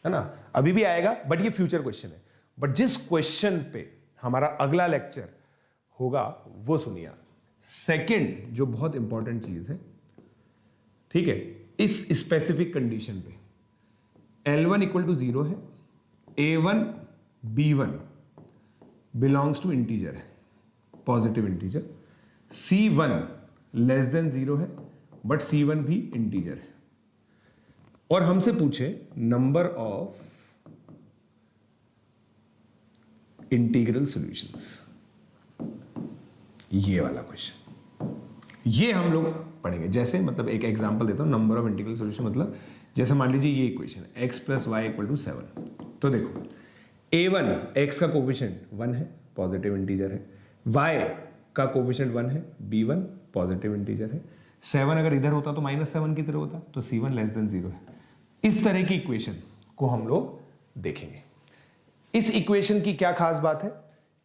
है ना। अभी भी आएगा बट ये फ्यूचर क्वेश्चन है। बट जिस क्वेश्चन पे हमारा अगला लेक्चर होगा वो सुनिए आप। सेकंड जो बहुत इंपॉर्टेंट चीज है, ठीक है, इस स्पेसिफिक कंडीशन पे L1 इक्वल टू 0 है, A1 B1 belongs to integer है, positive integer, C1 less than 0 है बट C1 भी इंटीजर है, और हमसे पूछे नंबर ऑफ इंटीग्रल सॉल्यूशंस, ये वाला क्वेश्चन ये हम लोग पढ़ेंगे। जैसे मतलब एक एग्जांपल देता हूं, नंबर ऑफ इंटीग्रल सॉल्यूशन मतलब जैसे मान लीजिए ये इक्वेशन है x plus y equal to 7, तो देखो a1 x का कोफिशिएंट 1 है, पॉजिटिव इंटीजर है, y का कोफिशिएंट 1 है, b1 पॉजिटिव इंटीजर है, 7 अगर इधर होता तो -7 की तरह होता, तो c1 लेस देन 0 है। इस तरह की इक्वेशन को हम लोग देखेंगे। इस इक्वेशन की क्या खास बात है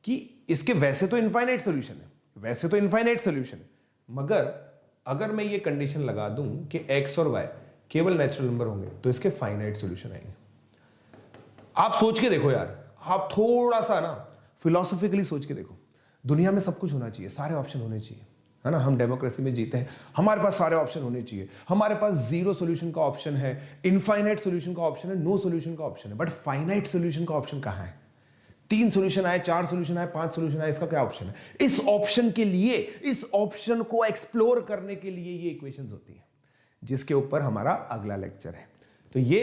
कि इसके वैसे तो इनफाइनाइट सॉल्यूशन है, वैसे तो इनफाइनाइट सॉल्यूशन है, मगर अगर मैं ये कंडीशन लगा दूं कि x और y केवल नेचुरल नंबर होंगे तो इसके फाइनाइट सॉल्यूशन आएंगे। आप सोच के देखो यार, आप थोड़ा सा ना फिलोसॉफिकली सोच के देखो, दुनिया में सब कुछ होना चाहिए, सारे ऑप्शन होने चाहिए, है ना। हम डेमोक्रेसी में जीते हैं, हमारे पास सारे ऑप्शन होने चाहिए, हमारे पास जीरो सॉल्यूशन का ऑप्शन है, इनफाइनाइट सॉल्यूशन का ऑप्शन है, नो सॉल्यूशन का ऑप्शन है, बट फाइनाइट सॉल्यूशन का ऑप्शन कहां है? 3 सॉल्यूशन आए, 4 सॉल्यूशन आए, 5 सॉल्यूशन आए, इसका क्या ऑप्शन है? इस ऑप्शन के लिए, इस ऑप्शन को एक्सप्लोर करने के लिए ये इक्वेशंस होती है, जिसके ऊपर हमारा अगला लेक्चर है। तो ये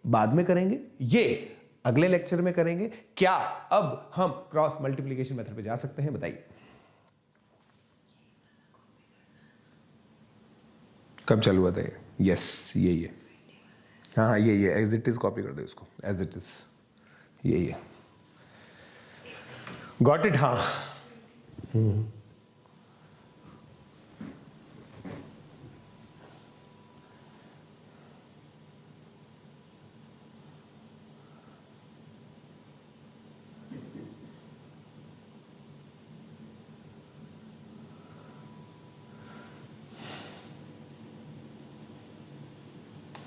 बाद में करेंगे, ये अगले लेक्चर में करेंगे। क्या अब हम क्रॉस मल्टीप्लिकेशन मेथड पे जा सकते हैं? बताइए कब चालू हुआ था ये? यस यही है, हाँ हाँ यही है, एज इट इज कॉपी कर दो इसको, एज इट इज यही है। Got it? हाँ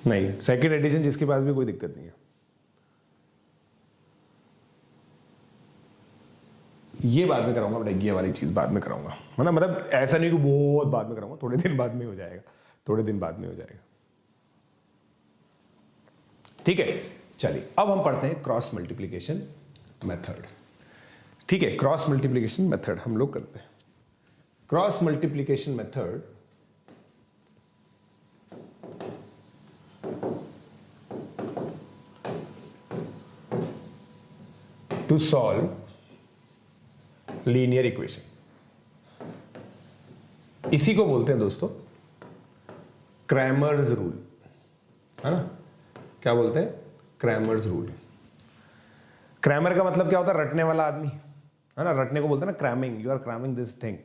नहीं, सेकंड एडिशन जिसके पास भी कोई दिक्कत नहीं है, ये बाद में कराऊंगा बेटा, ये वाली चीज बाद में कराऊंगा, है ना। मतलब ऐसा नहीं कि बहुत बाद में कराऊंगा, थोड़े दिन बाद में हो जाएगा, थोड़े दिन बाद में हो जाएगा, ठीक है। चलिए अब हम पढ़ते हैं क्रॉस मल्टीप्लिकेशन मेथड, ठीक है। क्रॉस मल्टीप्लिकेशन मेथड हम लोग करते हैं। Cross multiplication method to solve linear equation, इसी को बोलते हैं दोस्तों क्रैमर्स रूल, है ना। क्या बोलते हैं? Cramer's rule. क्रैमर का मतलब क्या होता है? रटने वाला आदमी, है ना। रटने को बोलते हैं ना cramming, you are cramming this thing.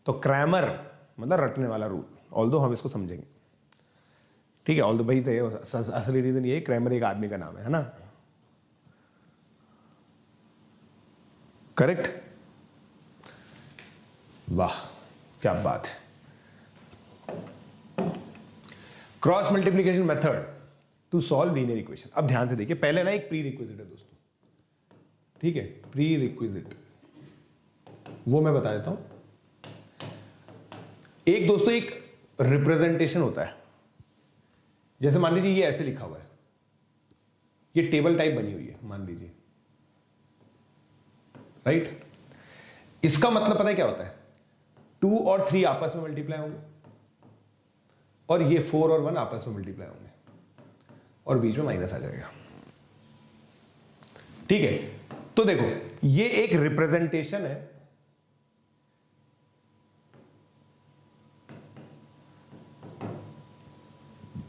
तो क्रैमर मतलब रटने वाला रूल, ऑल्दो हम इसको समझेंगे, ठीक है। ऑल्दो भाई तो असली रीजन ये क्रैमर एक आदमी का नाम है ना। करेक्ट? वाह क्या बात है। Cross multiplication method to solve linear equation. अब ध्यान से देखिए, पहले ना एक प्री रिक्विजिट है दोस्तों, ठीक है, प्री रिक्विजिट, वो मैं बता देता हूं। एक दोस्तों एक रिप्रेजेंटेशन होता है, जैसे मान लीजिए ये ऐसे लिखा हुआ है, ये टेबल टाइप बनी हुई है मान लीजिए, राइट। इसका मतलब पता है क्या होता है? 2 और 3 आपस में मल्टीप्लाई होंगे, और ये 4 और 1 आपस में मल्टीप्लाई होंगे, और बीच में माइनस आ जाएगा, ठीक है। तो देखो ये एक रिप्रेजेंटेशन है,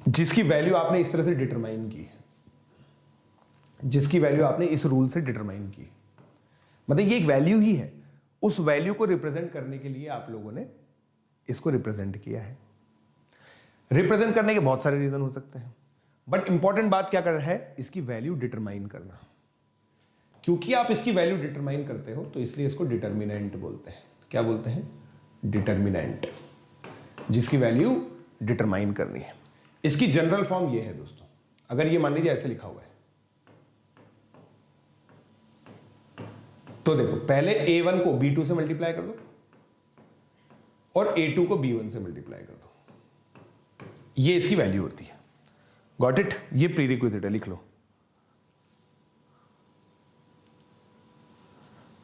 जिसकी वैल्यू आपने इस तरह से डिटरमाइन की, जिसकी वैल्यू आपने इस रूल से डिटरमाइन की, मतलब ये एक वैल्यू ही है। उस वैल्यू को रिप्रेजेंट करने के लिए आप लोगों ने इसको रिप्रेजेंट किया है। रिप्रेजेंट करने के बहुत सारे रीजन हो सकते हैं, बट इंपॉर्टेंट बात क्या कर रहा है? इसकी वैल्यू डिटरमाइन करना। क्योंकि आप इसकी वैल्यू डिटरमाइन करते हो तो इसलिए इसको डिटर्मिनेंट बोलते हैं। क्या बोलते हैं? डिटर्मिनेंट, जिसकी वैल्यू डिटरमाइन करनी है। इसकी जनरल फॉर्म ये है दोस्तों, अगर ये मान लीजिए ऐसे लिखा हुआ है तो देखो पहले a1 को b2 से मल्टीप्लाई कर दो और a2 को b1 से मल्टीप्लाई कर दो, ये इसकी वैल्यू होती है। Got it? ये प्री रिक्विजिट है, लिख लो।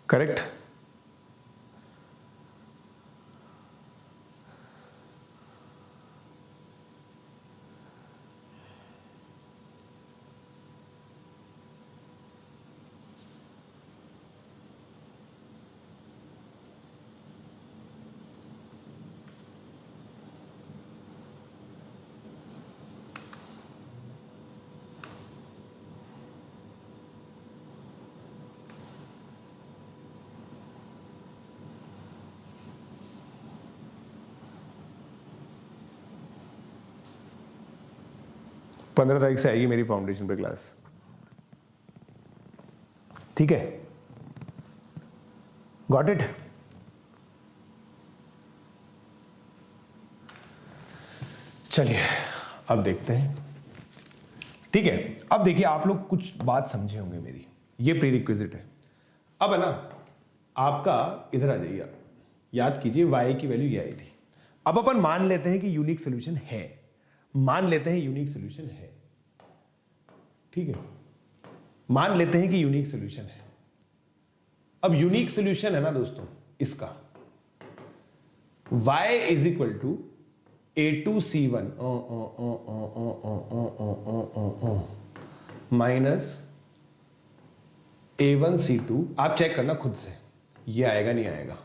करेक्ट? पंद्रह तारीख से आएगी मेरी फाउंडेशन पे क्लास, ठीक है? Got it? चलिए अब देखते हैं, ठीक है? अब देखिए आप लोग कुछ बात समझे होंगे मेरी, ये प्री रिक्विजिट है। अब है ना आपका, इधर आ जाइए आप, याद कीजिए y की वैल्यू ये आई थी। अब अपन मान लेते हैं कि यूनिक सोल्यूशन है, मान लेते हैं यूनिक सोल्यूशन है, ठीक है? मान लेते हैं कि यूनिक सोल्यूशन है। अब यूनिक सोल्यूशन है ना दोस्तों इसका, y is equal to a2c1 minus a1c2। आप चेक करना खुद से, ये आएगा नहीं आएगा,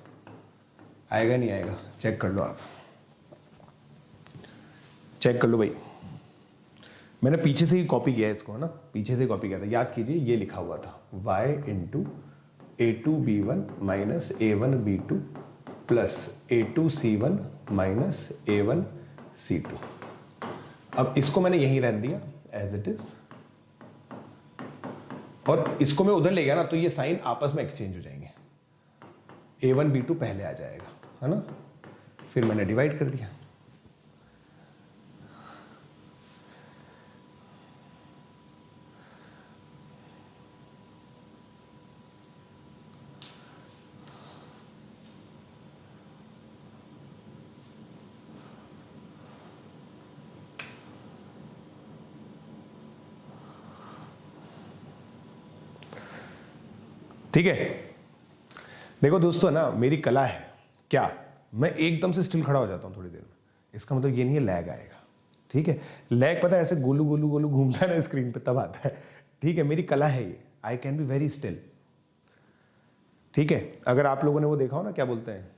आएगा नहीं आएगा, चेक कर लो आप, चेक कर लो भाई। मैंने पीछे से ही कॉपी किया है इसको, है ना, पीछे से कॉपी किया था। याद कीजिए ये लिखा हुआ था y into a2b1 minus a1b2 plus a2c1 minus a1c2। अब इसको मैंने यहीं रहने दिया एज इट इज, और इसको मैं उधर ले गया ना तो ये साइन आपस में एक्सचेंज हो जाएंगे, a1b2 पहले आ जाएगा, है ना, फिर मैंने डिवाइड कर दिया। ठीक है? देखो दोस्तों ना, मेरी कला है क्या, मैं एकदम से स्टिल खड़ा हो जाता हूं थोड़ी देर में, इसका मतलब ये नहीं है लैग आएगा, ठीक है? लैग पता है ऐसे गोलू गोलू गोलू घूमता है ना स्क्रीन पे, तब आता है, ठीक है? मेरी कला है ये, I can be very still, ठीक है? अगर आप लोगों ने वो देखा हो ना, क्या बोलते हैं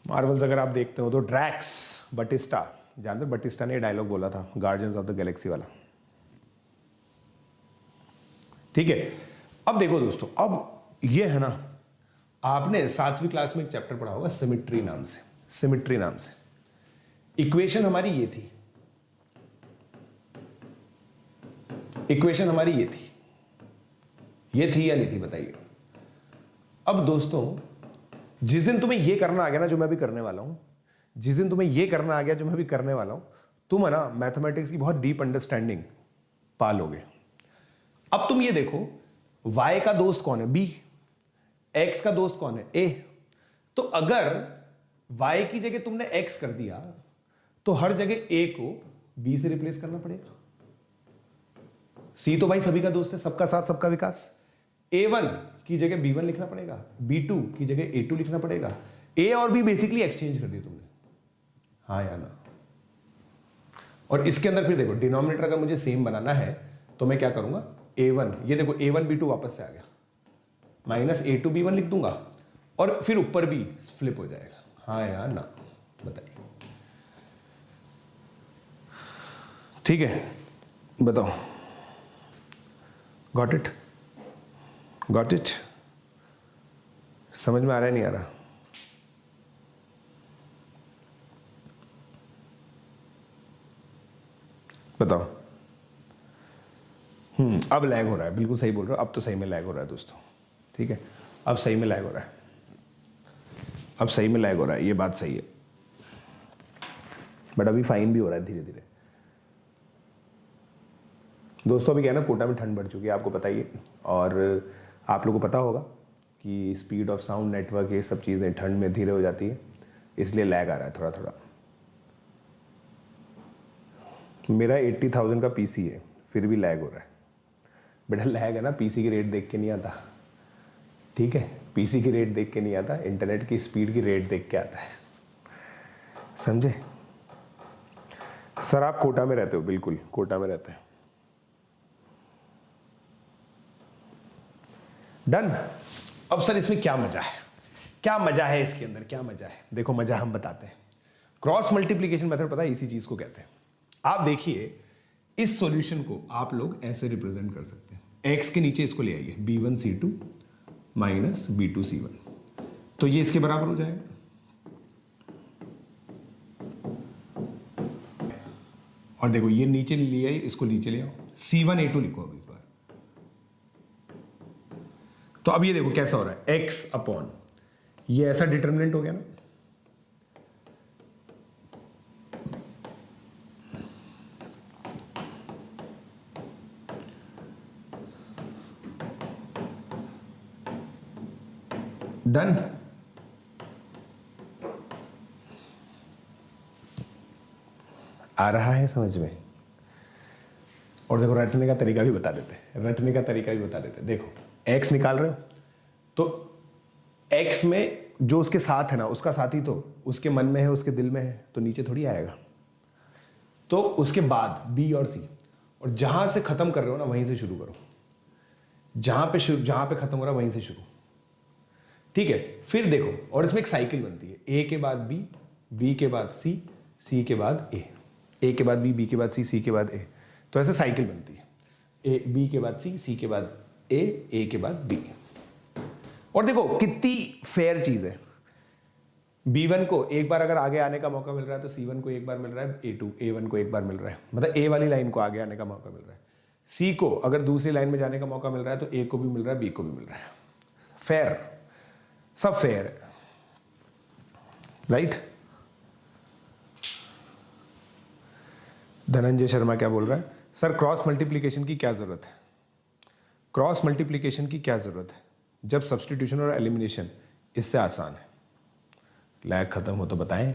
मार्वल्स, अगर आप देखते हो तो ड्रैक्स बटिस्टा, जानते हो बटिस्टा ने डायलॉग बोला था गार्डियंस ऑफ द गैलेक्सी वाला, ठीक है? अब देखो दोस्तों, अब ये है ना, आपने 7वीं क्लास में एक चैप्टर पढ़ा होगा सिमेट्री नाम से, सिमेट्री नाम से। इक्वेशन हमारी ये थी, इक्वेशन हमारी ये थी, ये थी या नहीं थी बताइए? अब दोस्तों जिस दिन तुम्हें ये करना आ गया ना जो मैं भी करने वाला हूं, जिस दिन तुम्हें ये करना आ गया जो मैं भी करने वाला हूं, तुम है ना मैथमेटिक्स की बहुत डीप अंडरस्टैंडिंग पालोगे। अब तुम ये देखो, y का दोस्त कौन है? b, x का दोस्त कौन है? a। तो अगर y की जगह तुमने x कर दिया तो हर जगह a को b से रिप्लेस करना पड़ेगा। c तो भाई सभी का दोस्त है, सबका साथ सबका विकास। a1 की जगह b1 लिखना पड़ेगा, b2 की जगह a2 लिखना पड़ेगा। a और b बेसिकली एक्सचेंज कर दिए तुमने, हाँ या ना? और इसके अंदर फिर देखो, डिनोमिनेटर अगर मुझे सेम बनाना है तो मैं क्या करूंगा, a1, ये देखो a1 b2 वापस से आ गया, माइनस a2 b1 लिख दूंगा और फिर ऊपर भी फ्लिप हो जाएगा, हाँ या ना? बताइए, ठीक है? बताओ, गॉट इट? Got it? समझ में आ रहा है नहीं आ रहा? बताओ। अब लैग हो रहा है, बिल्कुल सही बोल रहे हो, अब तो सही में लैग हो रहा है दोस्तों, ठीक है, अब सही में लैग हो रहा है, अब सही में लैग हो रहा है, ये बात सही है, बट अभी फाइन भी हो रहा है धीरे धीरे। दोस्तों अभी क्या है ना, कोटा में ठंड बढ़ चुकी है, आपको पता ही है, और आप लोगों को पता होगा कि स्पीड ऑफ साउंड, नेटवर्क, ये सब चीज़ें ठंड में धीरे हो जाती है, इसलिए लैग आ रहा है थोड़ा थोड़ा। मेरा 80,000 का पीसी है, फिर भी लैग हो रहा है। बेटा लैग है ना, पीसी की रेट देख के नहीं आता, ठीक है, पीसी की रेट देख के नहीं आता, इंटरनेट की स्पीड की रेट देख के आता है, समझे। सर आप कोटा में रहते हो, बिल्कुल कोटा में रहते हैं। डन। अब सर इसमें क्या मजा है, क्या मजा है इसके अंदर, क्या मजा है, देखो मजा हम बताते हैं। क्रॉस मल्टीप्लीकेशन मेथड पता है इसी चीज को कहते हैं। आप देखिए इस सॉल्यूशन को आप लोग ऐसे रिप्रेजेंट कर सकते हैं, x के नीचे इसको ले आइए, b1c2 माइनस b2c1, तो ये इसके बराबर हो जाएगा, और देखो ये नीचे ले आइए, इसको नीचे ले आओ, c1a2 लिखो अब इस बार। तो अब ये देखो कैसा हो रहा है, x अपॉन ये ऐसा डिटर्मिनेंट हो गया ना, डन। आ रहा है समझ में। और देखो रटने का तरीका भी बता देते हैं, रटने का तरीका भी बता देते हैं। देखो x निकाल रहे हो तो x में जो उसके साथ है ना, उसका साथी तो उसके मन में है, उसके दिल में है, तो नीचे थोड़ी आएगा। तो उसके बाद b और c, और जहां से खत्म कर रहे हो ना वहीं से शुरू करो, जहां पे खत्म हो रहा है वहीं से शुरू, ठीक है। फिर देखो, और इसमें एक साइकिल बनती है, a के बाद b, b के बाद c, c के बाद a के बाद b, b के बाद c के बाद a, तो ऐसे साइकिल बनती है, a b के बाद c के बाद a के बाद b। और देखो कितनी फेयर चीज है, b1 को एक बार अगर आगे आने का मौका मिल रहा है तो c1 को एक बार मिल रहा है, a1 को एक बार मिल रहा है, मतलब a वाली लाइन को आगे आने का मौका मिल रहा है। c को अगर दूसरी लाइन में जाने का मौका मिल रहा है तो a को भी मिल रहा है, b को भी मिल रहा है। फेयर, सब फेयर है, राइट। धनंजय शर्मा क्या बोल रहा है, सर क्रॉस मल्टीप्लिकेशन की क्या जरूरत है। क्रॉस मल्टीप्लिकेशन की क्या जरूरत है, जब सब्स्टिट्यूशन और एलिमिनेशन इससे आसान है। लैग खत्म हो तो बताएं,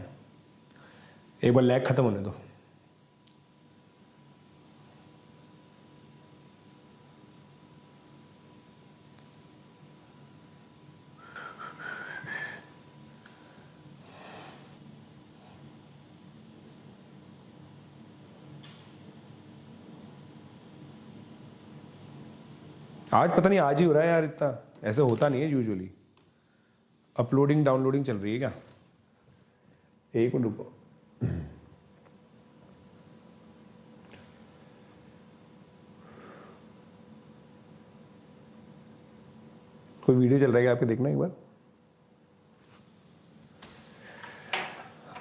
एक बार लैग खत्म होने दो। आज पता नहीं आज ही हो रहा है यार, इतना ऐसे होता नहीं है यूजुअली। अपलोडिंग डाउनलोडिंग चल रही है क्या, एक मिनट रुको। कोई वीडियो चल रहा है आपके, देखना एक बार।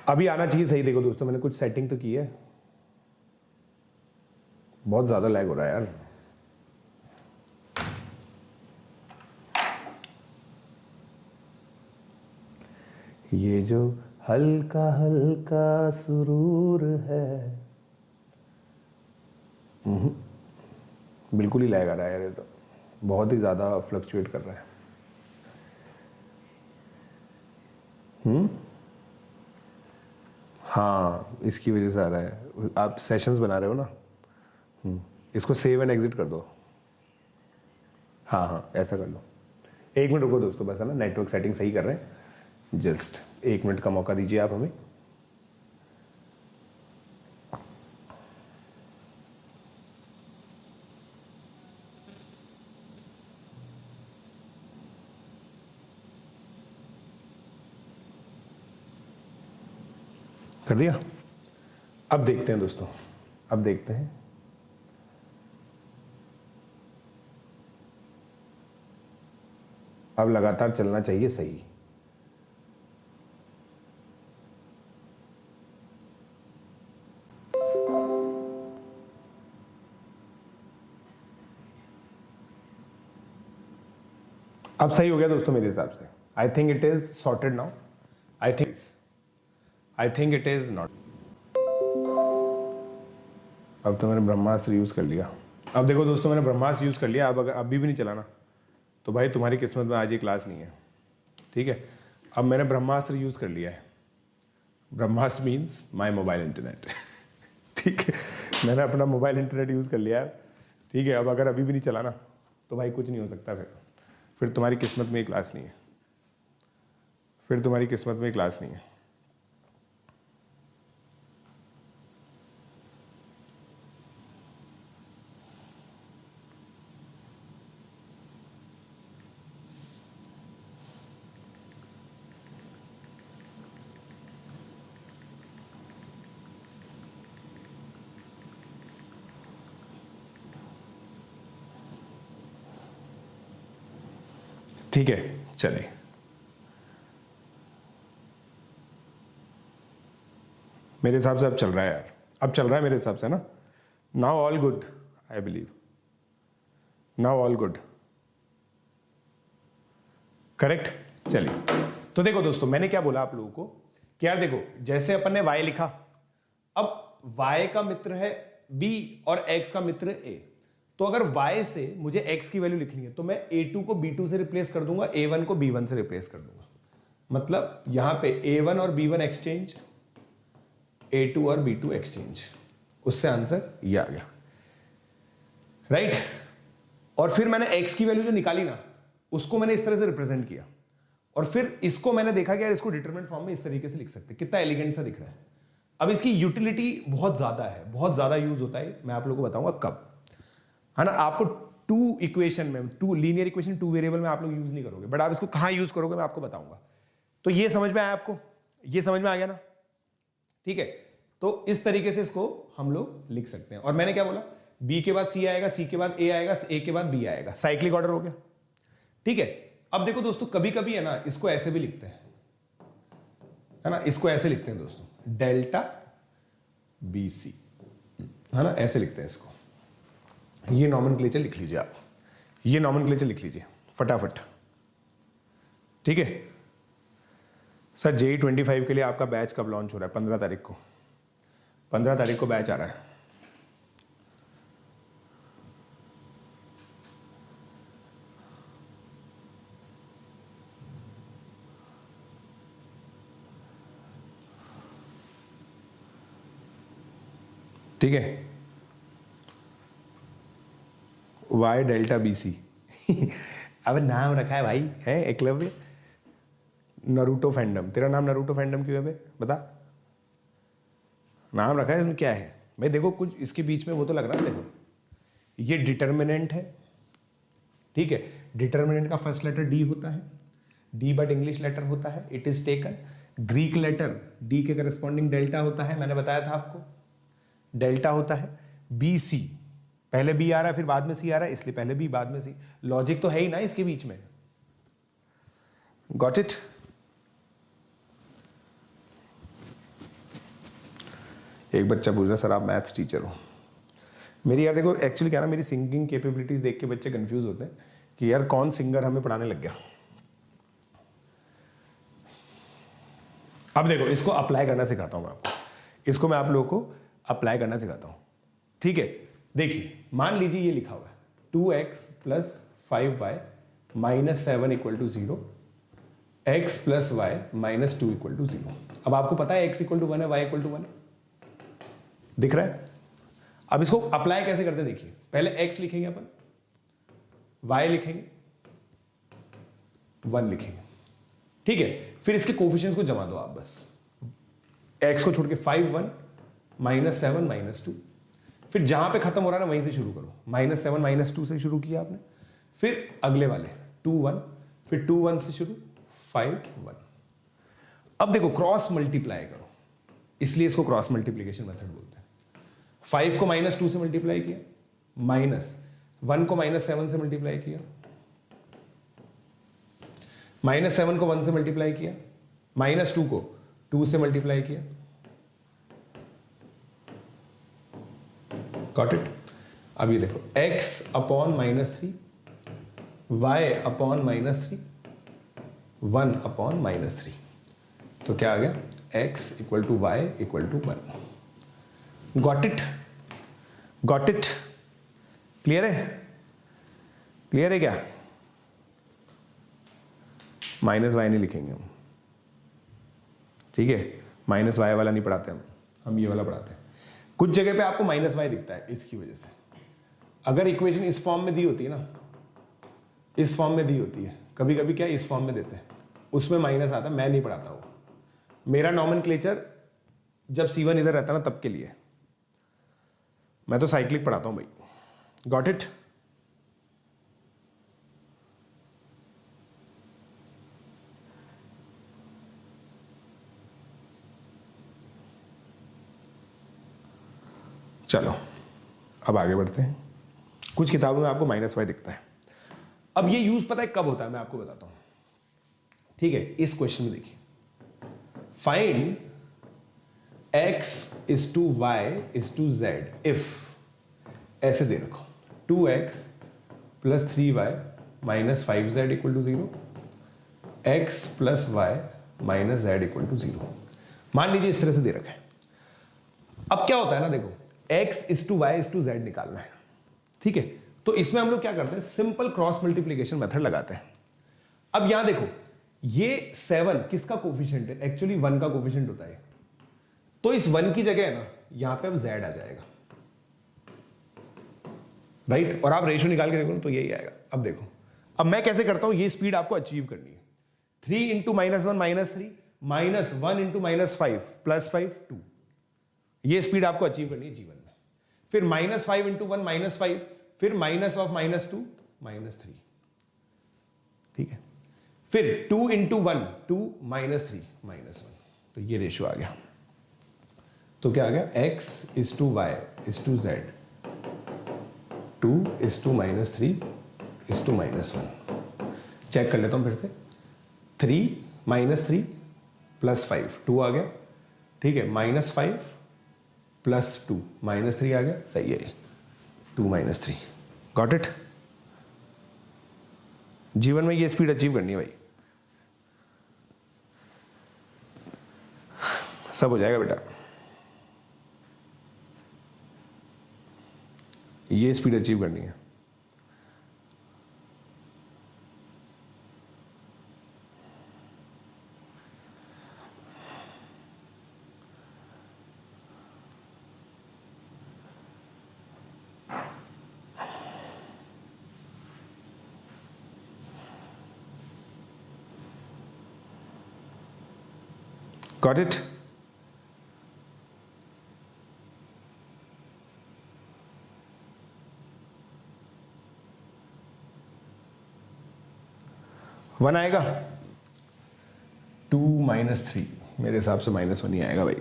अभी आना चाहिए सही। देखो दोस्तों मैंने कुछ सेटिंग तो की है, बहुत ज्यादा लैग हो रहा है यार। ये जो हल्का हल्का सुरूर है, बिल्कुल ही लैग आ रहा है यार, ये तो बहुत ही ज्यादा फ्लक्चुएट कर रहा है। हाँ इसकी वजह से आ रहा है, आप सेशंस बना रहे हो ना। इसको सेव एंड एग्जिट कर दो। हाँ हाँ ऐसा कर लो। एक मिनट रुको दोस्तों, बस है ना, नेटवर्क सेटिंग सही कर रहे हैं, जस्ट 1 मिनट का मौका दीजिए आप हमें। कर दिया। अब देखते हैं दोस्तों, अब देखते हैं। अब लगातार चलना चाहिए सही। अब सही हो गया दोस्तों मेरे हिसाब से. I think it is sorted now. I think it is not. अब तो मैंने ब्रह्मास्त्र यूज कर लिया. अब देखो दोस्तों, मैंने ब्रह्मास्त्र यूज कर लिया. अब अगर अभी भी नहीं चला ना, तो भाई तुम्हारी किस्मत में आज ये क्लास नहीं है. ठीक है, अब मैंने ब्रह्मास्त्र यूज कर लिया है. ब्रह्मास्त्र मीन्स माई मोबाइल इंटरनेट. ठीक है, मैंने अपना मोबाइल इंटरनेट यूज कर लिया है. ठीक है, अब अगर अभी भी नहीं चला ना, तो भाई कुछ नहीं हो सकता. फिर तुम्हारी किस्मत में ये क्लास नहीं है. फिर तुम्हारी किस्मत में ये क्लास नहीं है. ठीक है, चलिए. मेरे हिसाब से अब चल रहा है यार. अब चल रहा है मेरे हिसाब से ना. Now all good, I believe. Now all good. Correct. चलिए, तो देखो दोस्तों, मैंने क्या बोला आप लोगों को कि यार देखो, जैसे अपन ने y लिखा, अब y का मित्र है b और x का मित्र है a. तो अगर y से मुझे x की वैल्यू लिखनी है, तो मैं a2 को b2 से रिप्लेस कर दूंगा, a1 को b1 से रिप्लेस कर दूंगा. मतलब यहां पे a1 और b1 एक्सचेंज, a2 और b2 एक्सचेंज. उससे आंसर ये आ गया. राइट. और फिर मैंने x की वैल्यू जो निकाली ना, उसको मैंने इस तरह से रिप्रेजेंट किया. और फिर इसको मैंने देखा कि यार इसको डिटरमिनेंट फॉर्म में इस तरीके से लिख सकते हैं. कितना एलिगेंट सा दिख रहा है. अब इसकी यूटिलिटी बहुत ज्यादा है, बहुत ज्यादा यूज होता है. मैं आप लोगों को बताऊंगा कब, है ना. आपको टू इक्वेशन में, two linear equation, two variable में आप लोग यूज नहीं करोगे, बट आप इसको कहां यूज करोगे मैं आपको बताऊंगा. तो ये समझ में आया आपको? ये समझ में आ गया ना. ठीक है, तो इस तरीके से इसको हम लोग लिख सकते हैं. और मैंने क्या बोला, b के बाद c आएगा, c के बाद a आएगा, a के बाद b आएगा. साइक्लिक ऑर्डर हो गया. ठीक है. अब देखो दोस्तों, कभी कभी है ना, इसको ऐसे भी लिखते हैं, है ना. इसको ऐसे लिखते हैं दोस्तों, डेल्टा BC, है ना. ऐसे लिखते हैं इसको. ये नॉमेनक्लेचर लिख लीजिए आप. ये नॉमेनक्लेचर लिख लीजिए फटाफट. ठीक है सर. JEE 25 के लिए आपका बैच कब लॉन्च हो रहा है? 15 तारीख को. 15 तारीख को बैच आ रहा है. ठीक है. Y delta BC. अब नाम रखा है भाई, है एकलव्य. Naruto fandom. तेरा नाम नरूटो फैंडम क्यों है बे? बता. नाम रखा है इसमें, क्या है भाई? देखो कुछ इसके बीच में वो तो लग रहा है. देखो ये डिटर्मिनेंट है. ठीक है, डिटर्मिनेंट का फर्स्ट लेटर D होता है. D बट इंग्लिश लेटर होता है. It is taken. Greek letter D के करस्पॉन्डिंग डेल्टा होता है. मैंने बताया था आपको, डेल्टा होता है. BC, पहले B आ रहा है फिर बाद में C आ रहा है, इसलिए पहले B बाद में C. लॉजिक तो है ही ना इसके बीच में. Got it. एक बच्चा पूछ रहा सर आप मैथ्स टीचर हो. मेरी यार देखो एक्चुअली क्या ना, मेरी सिंगिंग कैपेबिलिटीज देख के बच्चे कंफ्यूज होते हैं कि यार कौन सिंगर हमें पढ़ाने लग गया. अब देखो इसको अप्लाई करना सिखाता हूं मैं आपको. इसको मैं आप लोगों को अप्लाई करना सिखाता हूं. ठीक है, देखिए मान लीजिए ये लिखा हुआ है 2x plus 5y minus 7 equal to 0, x plus y minus 2 equal to 0. अब आपको पता है x इक्वल टू 1 है, y इक्वल टू 1 है. दिख रहा है. अब इसको अप्लाई कैसे करते हैं देखिए. पहले x लिखेंगे अपन, y लिखेंगे, 1 लिखेंगे. ठीक है, फिर इसके कोफिशिएंट्स को जमा दो आप बस. x को छोड़ के 5 1 माइनस 7 माइनस 2. फिर जहां पे खत्म हो रहा है ना वहीं से शुरू करो. माइनस 7 माइनस 2 से शुरू किया आपने, फिर अगले वाले 2 1, फिर 2 1 से शुरू 5 1. अब देखो क्रॉस मल्टीप्लाई करो, इसलिए इसको क्रॉस मल्टीप्लीकेशन मेथड बोलते हैं. 5 को माइनस 2 से मल्टीप्लाई किया, माइनस 1 को माइनस 7 से मल्टीप्लाई किया, माइनस 7 को 1 से मल्टीप्लाई किया, माइनस 2 को 2 से मल्टीप्लाई किया. Got it. अब ये देखो x upon minus 3 y upon -3, 1 upon -3, तो क्या आ गया x equal to y equal to 1। Got it, got it, clear है, क्लियर है क्या? माइनस वाई नहीं लिखेंगे हम, ठीक है, माइनस वाई वाला नहीं पढ़ाते हम ये वाला पढ़ाते हैं। कुछ जगह पे आपको माइनस वाई दिखता है इसकी वजह से। अगर इक्वेशन इस फॉर्म में दी होती है ना, इस फॉर्म में दी होती है, कभी कभी क्या इस फॉर्म में देते हैं, उसमें माइनस आता, मैं नहीं पढ़ाता वो, मेरा नॉमेनक्लेचर जब C1 इधर रहता ना तब के लिए, मैं तो साइक्लिक पढ़ाता हूं भाई। Got it? चलो अब आगे बढ़ते हैं। कुछ किताबों में आपको माइनस वाई दिखता है। अब ये यूज पता है कब होता है, मैं आपको बताता हूं, ठीक है। इस क्वेश्चन में देखिए, find x is to y is to z if, ऐसे दे रखो 2x plus 3y minus 5z equal to 0, x plus y minus z equal to 0। मान लीजिए इस तरह से दे रखा है। अब क्या होता है ना, देखो x is to y is to z निकालना है, ठीक है। तो इसमें हम लोग क्या करते हैं, सिंपल क्रॉस मल्टीप्लीकेशन मेथड लगाते हैं। अब यहां देखो, ये 7 किसका कोफिशिएंट है, एक्चुअली 1 का कोफिशिएंट होता है, तो इस 1 की जगह है ना, यहां पे अब z आ जाएगा, राइट। और आप रेशियो निकाल के देखो तो यही आएगा। अब देखो, अब मैं कैसे करता हूं, ये स्पीड आपको अचीव करनी है। 3 इंटू -1 -3, -1 इंटू -5 +5 2, ये स्पीड आपको अचीव करनी है जीवन में। फिर -5 इंटू 1 -5, फिर माइनस ऑफ -2 -3, ठीक है। फिर 2 इंटू 1 2 -3 -1, तो ये रेशियो आ गया। तो क्या आ गया, x is to y is to z 2 is to -3 is to -1। Check कर लेता हूं फिर से, 3 -3 प्लस 5 2 आ गया, ठीक है। -5 प्लस 2 -3 आ गया, सही है, 2 -3। Got it? जीवन में ये स्पीड अचीव करनी है भाई, सब हो जाएगा बेटा, ये स्पीड अचीव करनी है। Got it? वन आएगा, 2 -3, मेरे हिसाब से -1 ही आएगा भाई,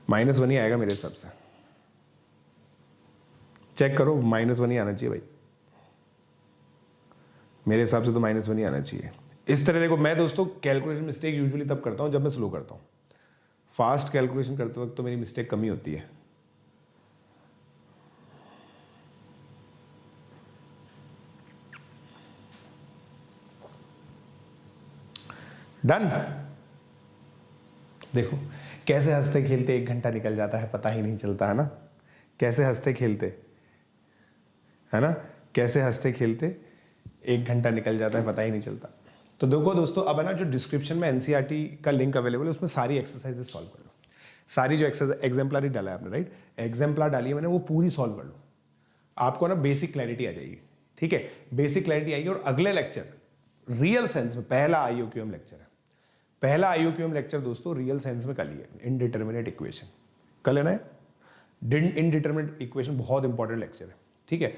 -1 ही आएगा मेरे हिसाब से। चेक करो, -1 ही आना चाहिए भाई, मेरे हिसाब से तो -1 ही आना चाहिए। इस तरह देखो, मैं दोस्तों कैलकुलेशन मिस्टेक यूजुअली तब करता हूं जब मैं स्लो करता हूं। फास्ट कैलकुलेशन करते वक्त तो मेरी मिस्टेक कम ही होती है। डन। देखो कैसे हंसते खेलते 1 घंटा निकल जाता है, पता ही नहीं चलता है ना। कैसे हंसते खेलते, है ना, कैसे हंसते खेलते 1 घंटा निकल जाता है, पता ही नहीं चलता। तो देखो दोस्तों, अब है ना, जो डिस्क्रिप्शन में एनसीईआरटी का लिंक अवेलेबल है, उसमें सारी एक्सरसाइजेस सॉल्व कर लो। सारी जो एक्सरसाइज एग्जाम्पलर ही डाला है आपने, राइट, एग्जाम्पलर डाली है मैंने, वो पूरी सॉल्व कर लो। आपको ना बेसिक क्लैरिटी आ जाएगी, ठीक है, बेसिक क्लैरिटी आएगी। और अगले लेक्चर रियल सेंस में पहला IOQM लेक्चर है। पहला IOQM लेक्चर दोस्तों रियल सेंस में कल ही है, इनडिटरमिनेट इक्वेशन कल है ना। इनडिटरमिनेट इक्वेशन बहुत इंपॉर्टेंट लेक्चर है, ठीक है।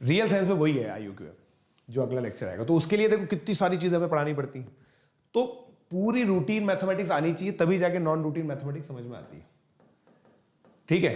रियल सेंस में वही है IOQM जो अगला लेक्चर आएगा। तो उसके लिए देखो कितनी सारी चीजें हमें पढ़ानी पड़ती हैं। तो पूरी रूटीन मैथमेटिक्स आनी चाहिए, तभी जाके नॉन रूटीन मैथमेटिक्स समझ में आती है, ठीक है।